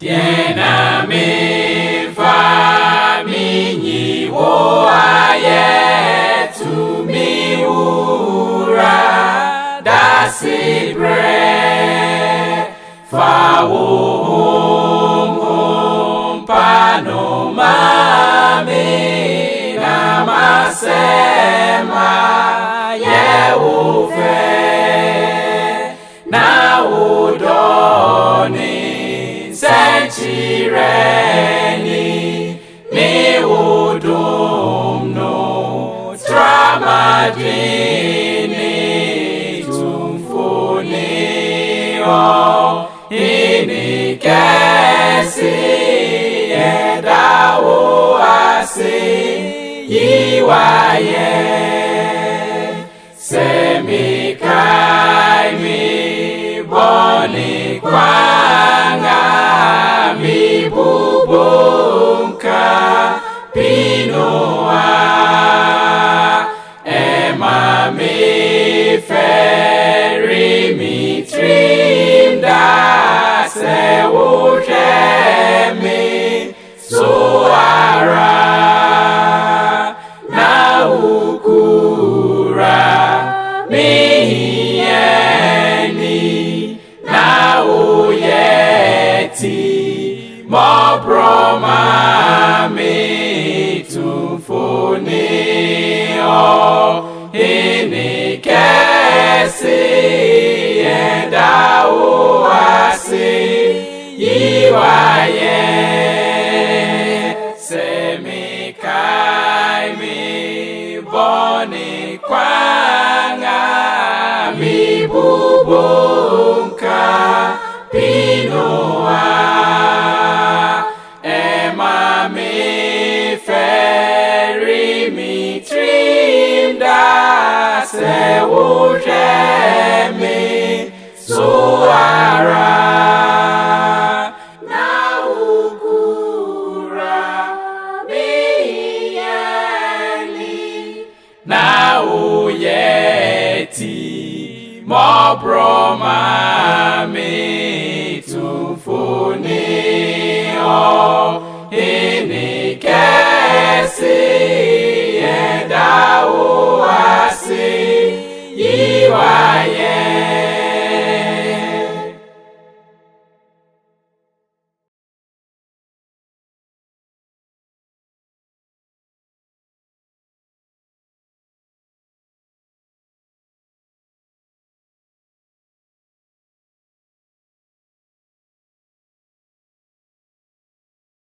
Tiens mes familles wo aye to mi ura da se bre fa wo pano mame na masema ye wo fe na wo doni Senchireni me wodom no tramadini tumfoni o ini kesi edawo asi yiwaye semikai mi boni kwanga mi bubunka pinoa ema mi feri mi trimda se wujemi suara na ukura mi yeni na uyeti mo broma mi tumfoni o ini kesi enda uasi yiwaye semi kai mi boni kwanga mi bubunka pinoa feri mi trimda se wujemi suara na ukura mi yeni na uyeti mo broma mi tumfoni o ini kesi enda uasi yiwaye